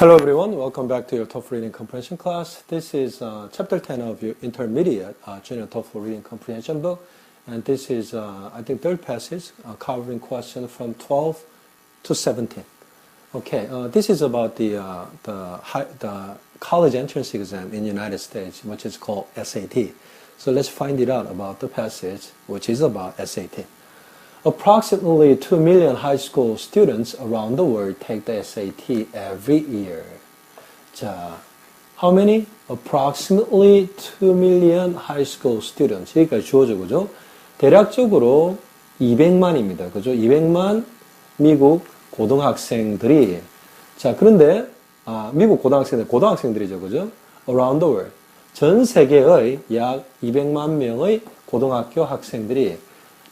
Hello everyone, welcome back to your TOEFL Reading Comprehension class. This is chapter 10 of your intermediate junior TOEFL Reading Comprehension book, and this is I think third passage covering questions from 12 to 17. Okay, this is about the college entrance exam in the United States, which is called SAT. So let's find it out about the passage, which is about SAT. Approximately 2 million high school students around the world take the SAT every year. 자, how many? Approximately 2 million high school students. 여기까지 주어져, 그죠? 대략적으로 200만입니다. 그죠? 200만 미국 고등학생들이, 자, 그런데, 미국 고등학생들이죠. 그죠? Around the world. 전 세계의 약 200만 명의 고등학교 학생들이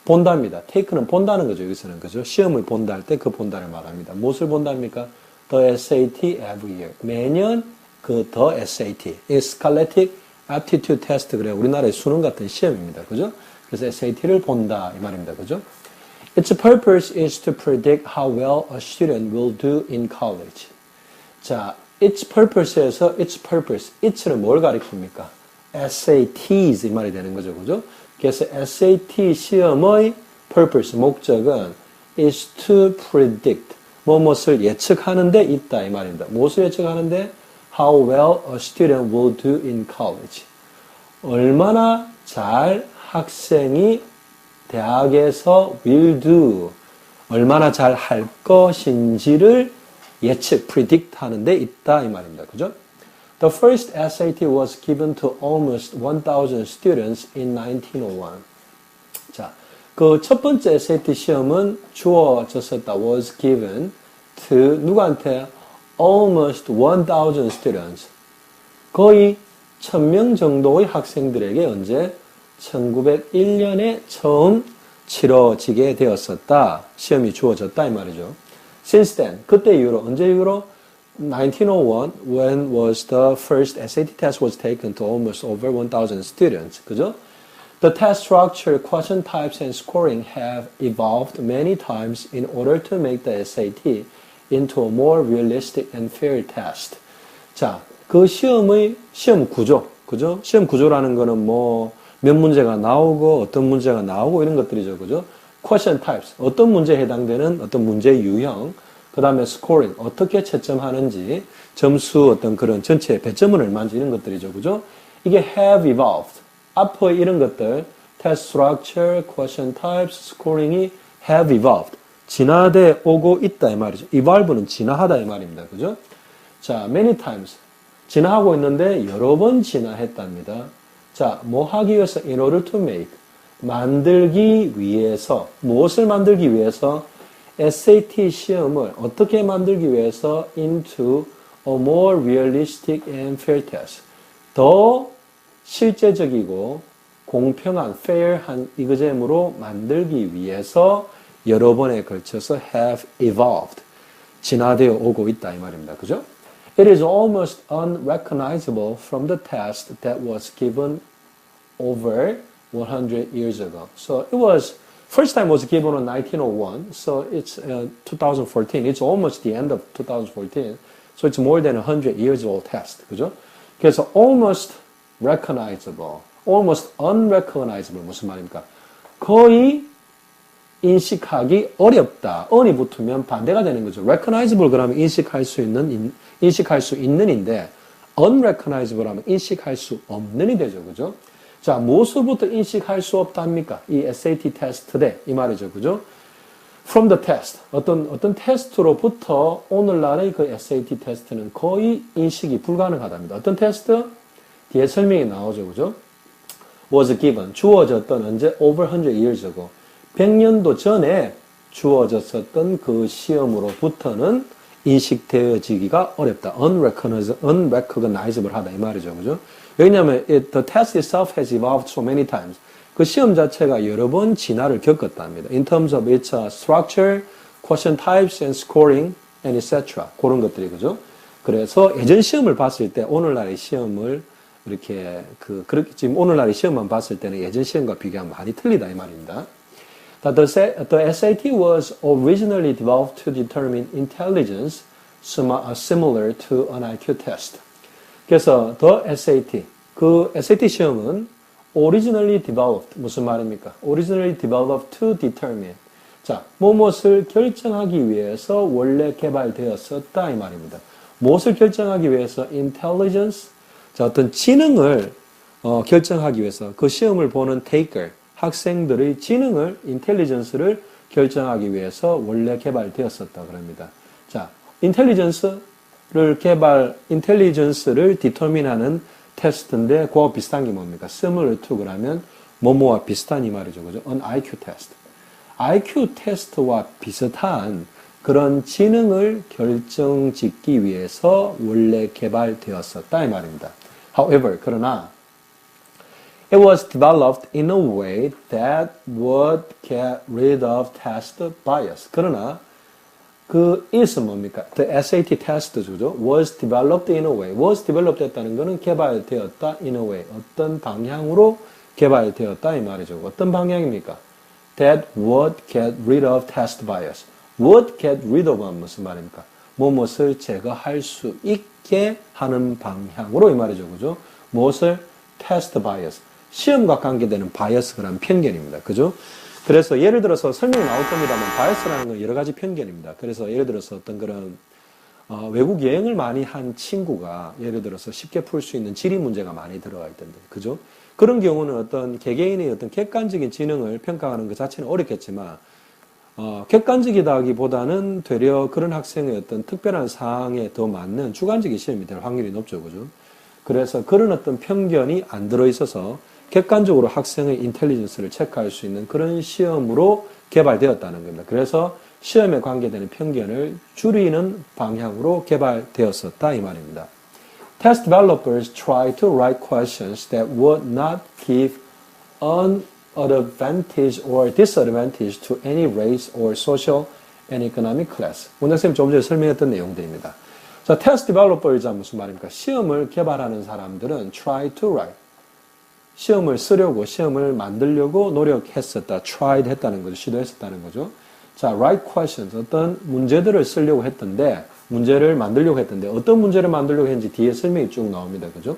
본답니다. take는 본다는 거죠, 여기서는. 그죠? 시험을 본다 할 때 그 본다를 말합니다. 무엇을 본답니까? The SAT every year. 매년 the SAT. Scholastic Aptitude Test. 그래, 우리나라의 수능 같은 시험입니다. 그죠? 그래서 SAT를 본다, 이 말입니다. 그죠? Its purpose is to predict how well a student will do in college. 자, its purpose에서 its purpose. it는 뭘 가리킵니까? SATs, 이 말이 되는 거죠. 그죠? 그래서 SAT 시험의 purpose, 목적은 is to predict, 무엇을 예측하는 데 있다, 이 말입니다. 무엇을 예측하는데? How well a student will do in college. 얼마나 잘 학생이 대학에서 will do, 얼마나 잘 할 것인지를 예측, predict 하는 데 있다, 이 말입니다. 그죠? The first SAT was given to almost 1,000 students in 1901. 자, 그 첫 번째 SAT 시험은 주어졌었다. was given to 누구한테? almost 1,000 students. 거의 1,000명 정도의 학생들에게 언제? 1901년에 처음 치러지게 되었었다. 시험이 주어졌다 이 말이죠. Since then, 그때 이후로, 언제 이후로? 1901, when was the first SAT test was taken to almost over 1,000 students. 그죠? The test structure, question types, and scoring have evolved many times in order to make the SAT into a more realistic and fair test. 자, 그 시험 구조, 그죠? 시험 구조라는 거는 몇 문제가 나오고, 어떤 문제가 나오고, 이런 것들이죠. 그죠? Question types, 어떤 문제에 해당되는 어떤 문제 유형, 그 다음에 scoring, 어떻게 채점하는지, 점수 어떤 그런 전체 배점은 얼마인지 이런 것들이죠. 그죠? 이게 have evolved. 앞의 이런 것들, test structure, question types, scoring이 have evolved. 진화돼 오고 있다 이 말이죠. evolve는 진화하다 이 말입니다. 그죠? 자, many times. 진화하고 있는데 여러 번 진화했답니다. 자, 뭐 하기 위해서? in order to make. 만들기 위해서. 무엇을 만들기 위해서? SAT 시험을 어떻게 만들기 위해서 into a more realistic and fair test. 더 실제적이고 공평한, fair한 이그잼으로 만들기 위해서 여러 번에 걸쳐서 have evolved. 진화되어 오고 있다 이 말입니다. 그죠? It is almost unrecognizable from the test that was given over 100 years ago. So it was first time was given in 1901, so it's 2014. It's almost the end of 2014. So it's more than 100 years old test. 그죠? 그래서 almost recognizable, almost unrecognizable 무슨 말입니까? 거의 인식하기 어렵다. on이 붙으면 반대가 되는 거죠. recognizable 그러면 인식할 수 있는인데 unrecognizable 하면 인식할 수 없는이 되죠. 그죠? 자, 무엇으로부터 인식할 수 없답니까? 이 SAT 테스트 대, 이 말이죠. 그죠? From the test. 어떤 테스트로부터 오늘날의 그 SAT 테스트는 거의 인식이 불가능하답니다. 어떤 테스트? 뒤에 설명이 나오죠. 그죠? was given. 주어졌던 언제? over 100 years ago. 100년도 전에 주어졌었던 그 시험으로부터는 인식되어지기가 어렵다. unrecognizable 하다. 이 말이죠. 그죠? 왜냐하면 the test itself has evolved so many times. 그 시험 자체가 여러 번 진화를 겪었답니다. In terms of its structure, question types, and scoring, and etc. 그런 것들이 그죠? 그래서 예전 시험을 봤을 때 오늘날의 시험을 이렇게 그렇게 지금 오늘날의 시험만 봤을 때는 예전 시험과 비교하면 많이 틀리다 이 말입니다. The SAT was originally developed to determine intelligence similar to an IQ test. 그래서 the SAT, 그 SAT 시험은 originally developed, 무슨 말입니까? originally developed to determine. 자, 무엇을 결정하기 위해서 원래 개발되었었다 이 말입니다. 무엇을 결정하기 위해서 intelligence, 자, 어떤 지능을 결정하기 위해서 그 시험을 보는 taker, 학생들의 지능을, intelligence를 결정하기 위해서 원래 개발되었었다 그럽니다. 자, intelligence를 determine하는 테스트인데 그와 비슷한 게 뭡니까? similar to 그러면 뭐뭐와 비슷한 이 말이죠. 그죠? an IQ test. IQ 테스트와 비슷한 그런 지능을 결정짓기 위해서 원래 개발되었었다 이 말입니다. However, 그러나 it was developed in a way that would get rid of test bias. 그러나 그 is은 뭡니까? The SAT test 죠. was developed in a way. was developed 했다는 것은 개발되었다 in a way. 어떤 방향으로 개발되었다 이 말이죠. 어떤 방향입니까? That would get rid of test bias. would get rid of은 무슨 말입니까? 무엇을 제거할 수 있게 하는 방향으로 이 말이죠. 그죠? 무엇을? test bias. 시험과 관계되는 바이어스라는 편견입니다. 그죠? 그래서 예를 들어서 설명이 나올 겁니다만 바이어스라는 건 여러 가지 편견입니다. 그래서 예를 들어서 어떤 그런 외국 여행을 많이 한 친구가 예를 들어서 쉽게 풀 수 있는 지리 문제가 많이 들어가 있던데, 그죠? 그런 경우는 어떤 개개인의 어떤 객관적인 지능을 평가하는 것 자체는 어렵겠지만 객관적이다기보다는 되려 그런 학생의 어떤 특별한 사항에 더 맞는 주관적인 시험이 될 확률이 높죠, 그죠? 그래서 그런 어떤 편견이 안 들어있어서 객관적으로 학생의 인텔리전스를 체크할 수 있는 그런 시험으로 개발되었다는 겁니다. 그래서 시험에 관계되는 편견을 줄이는 방향으로 개발되었었다 이 말입니다. Test developers try to write questions that would not give an advantage or disadvantage to any race or social and economic class. 원장쌤이 조금 전에 설명했던 내용들입니다. 자, test developer이자 무슨 말입니까? 시험을 개발하는 사람들은 try to write. 시험을 쓰려고, 시험을 만들려고 노력했었다. tried 했다는 거죠. 시도했었다는 거죠. 자, write questions. 어떤 문제들을 쓰려고 했던데, 문제를 만들려고 했던데, 어떤 문제를 만들려고 했는지 뒤에 설명이 쭉 나옵니다. 그죠?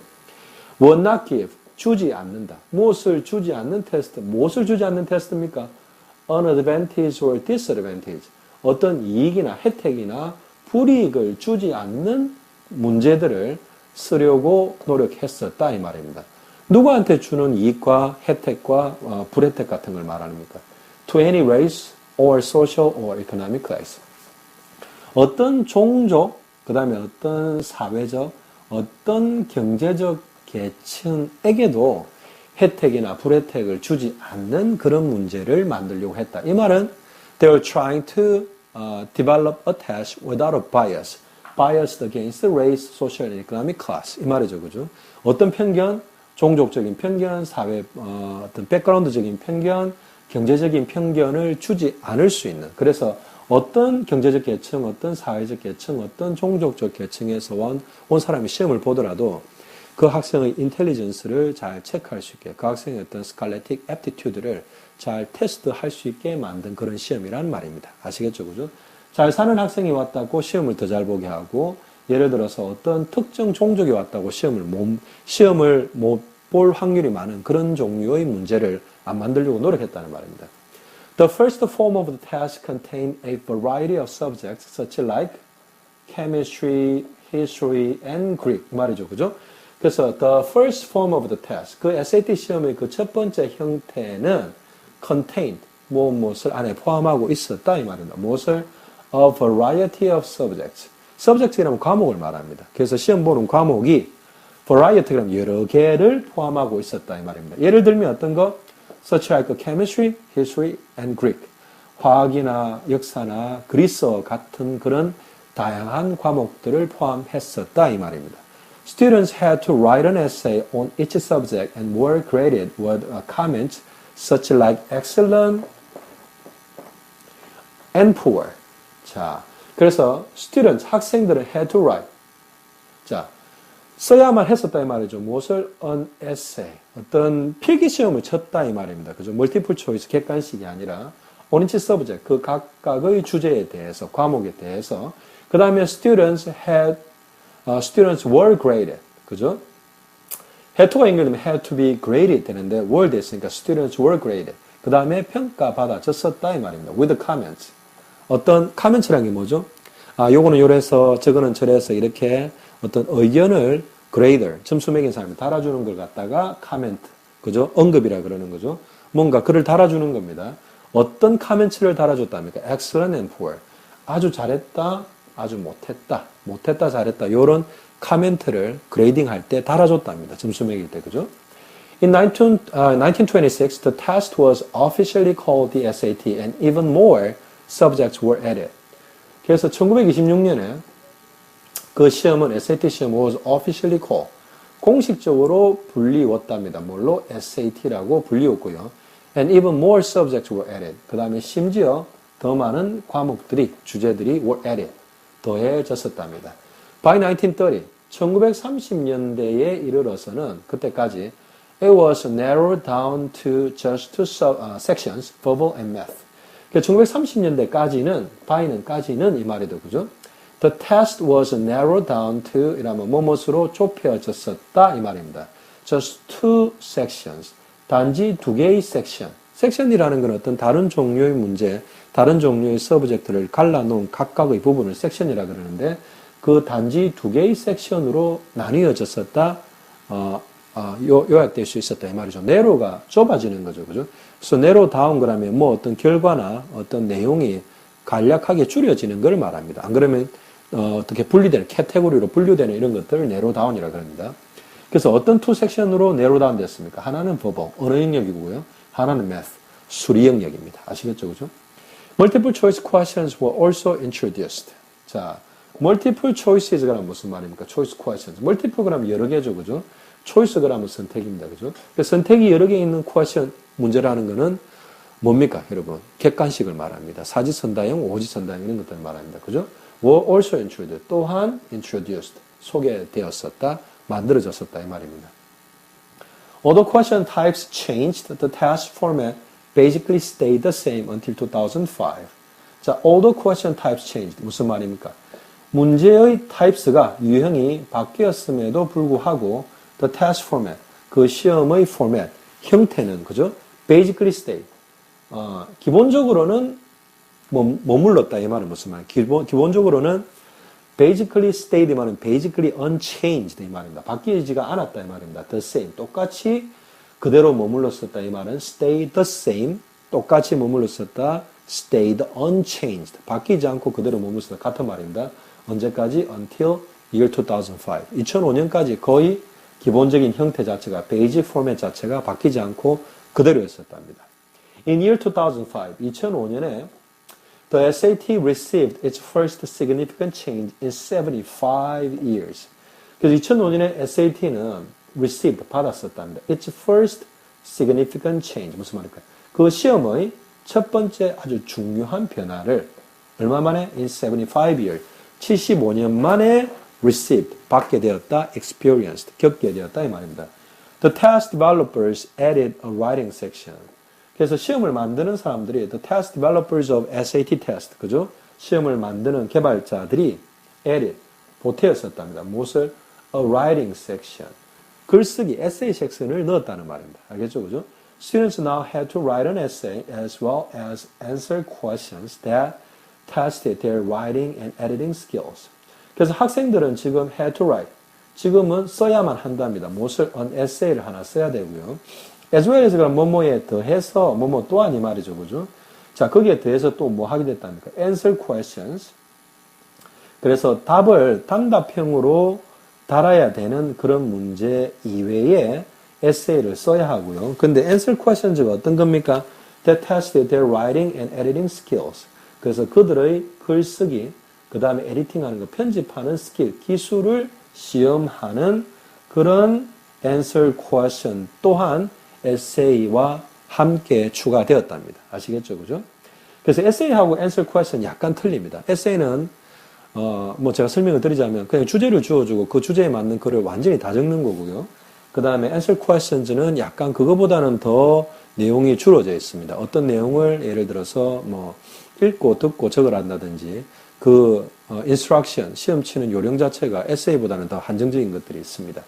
would not give. 주지 않는다. 무엇을 주지 않는 테스트. 무엇을 주지 않는 테스트입니까? an advantage or disadvantage. 어떤 이익이나 혜택이나 불이익을 주지 않는 문제들을 쓰려고 노력했었다. 이 말입니다. 누구한테 주는 이익과 혜택과 불혜택 같은 걸 말합니까? To any race or social or economic class. 어떤 종족, 그 다음에 어떤 사회적, 어떤 경제적 계층에게도 혜택이나 불혜택을 주지 않는 그런 문제를 만들려고 했다. 이 말은 they were trying to develop a test without a bias. biased against the race, social and economic class. 이 말이죠. 그죠? 어떤 편견? 종족적인 편견, 사회 어떤 백그라운드적인 편견, 경제적인 편견을 주지 않을 수 있는. 그래서 어떤 경제적 계층, 어떤 사회적 계층, 어떤 종족적 계층에서 온 사람이 시험을 보더라도 그 학생의 인텔리전스를 잘 체크할 수 있게, 그 학생의 어떤 스칼레틱 애프티튜드를 잘 테스트할 수 있게 만든 그런 시험이란 말입니다. 아시겠죠, 그죠? 잘 사는 학생이 왔다고 시험을 더 잘 보게 하고, 예를 들어서 어떤 특정 종족이 왔다고 시험을 못 볼 확률이 많은 그런 종류의 문제를 안 만들려고 노력했다는 말입니다. The first form of the test contained a variety of subjects such like chemistry, history, and Greek 말이죠, 그죠? 그래서 the first form of the test, 그 SAT 시험의 그 첫 번째 형태는 contained, 무엇을 안에 포함하고 있었다 이 말입니다. 무엇을? A variety of subjects. subject이라면 과목을 말합니다. 그래서 시험 보는 과목이 variety라면 여러 개를 포함하고 있었다 이 말입니다. 예를 들면 어떤 거? such like chemistry, history, and Greek. 화학이나 역사나 그리스어 같은 그런 다양한 과목들을 포함했었다 이 말입니다. Students had to write an essay on each subject and were graded with comments such like excellent and poor. 자, 그래서 students, 학생들은 had to write. 자, 써야만 했었다 이 말이죠. 무엇을? an essay. 어떤 필기시험을 쳤다 이 말입니다. 그죠? 멀티플 초이스 객관식이 아니라 on each subject, 그 각각의 주제에 대해서, 과목에 대해서 그 다음에 students were graded. 그죠? had to가 연결되면 had to be graded 되는데 were 됐으니까 students were graded. 그 다음에 평가받아졌었다 이 말입니다. with comments. 어떤 comments라는 게 뭐죠? 요거는 요래서 저거는 저래서 이렇게 어떤 의견을 grader, 점수 매긴 사람이 달아주는 걸 갖다가 comment, 그죠? 언급이라 그러는 거죠. 뭔가 글을 달아주는 겁니다. 어떤 comments를 달아줬답니까? excellent and poor. 아주 잘했다, 아주 못했다, 못했다, 잘했다. 요런 커멘트를 그레이딩 할 때 달아줬답니다. 점수 매길 때, 그죠? In 1926, the test was officially called the SAT and even more subjects were added. 그래서 1926년에 그 시험은 SAT 시험 was officially called. 공식적으로 불리웠답니다. 뭘로? SAT라고 불리웠고요. And even more subjects were added. 그 다음에 심지어 더 많은 과목들이, 주제들이 were added. 더해졌었답니다. By 1930, 1930년대에 이르러서는 그때까지 it was narrowed down to just two sections, verbal and math. 1930년대까지는, by는까지는 이 말이죠, 그죠? The test was narrowed down to 이라면 뭐뭇으로 좁혀졌었다 이 말입니다. Just two sections, 단지 두 개의 섹션. 섹션이라는 건 어떤 다른 종류의 문제, 다른 종류의 서브젝트를 갈라놓은 각각의 부분을 섹션이라 그러는데 그 단지 두 개의 섹션으로 나뉘어졌었다, 요약될 수 있었다 이 말이죠. 내로가 좁아지는 거죠, 그죠? 그래서 내로 다운 거라면 뭐 어떤 결과나 어떤 내용이 간략하게 줄여지는 걸 말합니다. 안 그러면 어떻게 분리되는 캐테고리로 분류되는 이런 것들을 내로 다운이라 그럽니다. 그래서 어떤 투 섹션으로 내로 다운 됐습니까? 하나는 버벅, 언어 영역이고요. 하나는 math, 수리 영역입니다. 아시겠죠, 그죠? Multiple choice questions were also introduced. 자, multiple choices 그러면 무슨 말입니까? choice questions. multiple 그러면 여러 개죠, 그죠? choice 그러면 선택입니다, 그죠? 선택이 여러 개 있는 question 문제라는 거는 뭡니까, 여러분? 객관식을 말합니다. 사지선다형, 오지선다형 이런 것들을 말합니다, 그죠? were also introduced. 또한 introduced. 소개되었었다, 만들어졌었다 이 말입니다. Although question types changed, the test format basically stayed the same until 2005. 자, although question types changed. 무슨 말입니까? 문제의 types가 유형이 바뀌었음에도 불구하고 the test format, 그 시험의 format, 형태는 그죠? basically stayed. 기본적으로는 머물렀다 이 말은 무슨 말이에요? 기본적으로는 basically stayed 이 말은 basically unchanged 이 말입니다. 바뀌지가 않았다 이 말입니다. the same. 똑같이 그대로 머물렀었다 이 말은 stayed the same. 똑같이 머물렀었다. stayed unchanged. 바뀌지 않고 그대로 머물렀었다. 같은 말입니다. 언제까지? until year 2005. 2005년까지 거의 기본적인 형태 자체가 basic format 자체가 바뀌지 않고 그대로였었답니다. In year 2005, 2005년에 the SAT received its first significant change in 75 years. 그래서 2005년에 SAT는 received, 받았었답니다. Its first significant change. 무슨 말일까요? 그 시험의 첫 번째 아주 중요한 변화를 얼마 만에? In 75 years. 75년 만에 received, 받게 되었다, experienced, 겪게 되었다 이 말입니다. The test developers added a writing section. 그래서 시험을 만드는 사람들이 the test developers of SAT test, 그죠? 시험을 만드는 개발자들이 added, 보태었었답니다. 무엇을? A writing section. 글쓰기, essay 섹션을 넣었다는 말입니다. 알겠죠? 그죠? Students now had to write an essay as well as answer questions that tested their writing and editing skills. 그래서 학생들은 지금 had to write, 지금은 써야만 한답니다. 무엇을? An essay를 하나 써야 되고요. as well as 그럼 뭐뭐에 더해서 뭐뭐 또한 이 말이죠. 그죠? 자, 거기에 더해서 또 뭐 하게 됐답니까? answer questions. 그래서 답을 단답형으로 달아야 되는 그런 문제 이외에 에세이를 써야 하고요. 근데 answer questions가 어떤 겁니까? That tested their writing and editing skills. 그래서 그들의 글쓰기, 그 다음에 에디팅하는 거, 편집하는 스킬, 기술을 시험하는 그런 answer question 또한 에세이와 함께 추가되었답니다. 아시겠죠? 그죠? 그래서 에세이하고 answer question 약간 틀립니다. 에세이는 뭐 제가 설명을 드리자면 그냥 주제를 주어주고 그 주제에 맞는 글을 완전히 다 적는 거고요. 그 다음에 answer questions는 약간 그거보다는 더 내용이 줄어져 있습니다. 어떤 내용을 예를 들어서 뭐 읽고 듣고 적으란다든지 그 instruction, 시험 치는 요령 자체가 에세이보다는 더 한정적인 것들이 있습니다.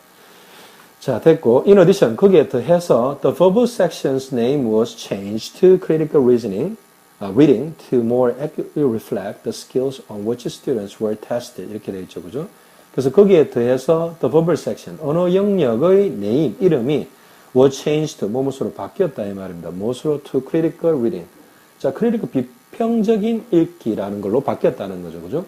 자, 됐고, in addition, 거기에 더해서 the verbal section's name was changed to critical reasoning, reading to more accurately reflect the skills on which students were tested. 이렇게 되어 있죠, 그죠? 그래서 거기에 더해서 the verbal section, 언어 영역의 name, 이름이 was changed to 무엇으로 바뀌었다 이 말입니다. 무엇으로 to critical reading. 자, critical 비평적인 읽기라는 걸로 바뀌었다는 거죠, 그죠?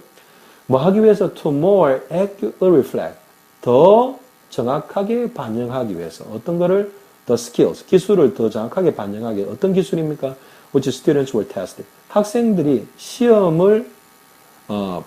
뭐 하기 위해서 to more accurately reflect, 더 정확하게 반영하기 위해서 어떤 거를 the skills, 기술을 더 정확하게 반영하기 어떤 기술입니까? Which students were tested. 학생들이 시험을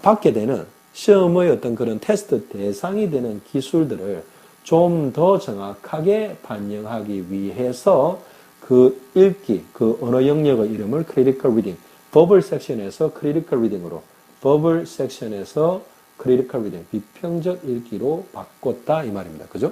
받게 되는 시험의 어떤 그런 테스트 대상이 되는 기술들을 좀 더 정확하게 반영하기 위해서 그 읽기, 그 언어 영역의 이름을 critical reading, verbal section에서 critical reading으로, verbal section에서 critical reading, 비평적 읽기로 바꿨다 이 말입니다. 그죠?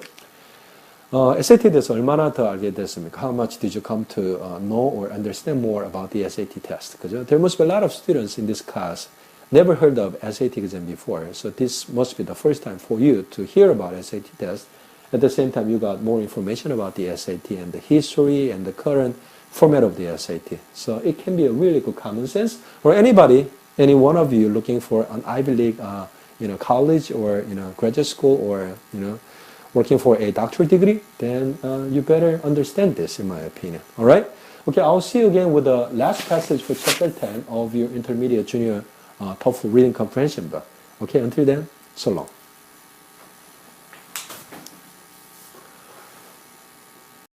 SAT에 대해서 얼마나 더 알게 됐습니까? How much did you come to know or understand more about the SAT test? 그죠? There must be a lot of students in this class never heard of SAT exam before, so this must be the first time for you to hear about SAT test. At the same time, you got more information about the SAT and the history and the current format of the SAT. So it can be a really good common sense for anybody, any one of you looking for an Ivy League, college or graduate school or working for a doctorate degree. Then you better understand this, in my opinion. All right. Okay. I'll see you again with the last passage for chapter 10 of your intermediate junior TOEFL reading comprehension book. Okay. Until then, so long.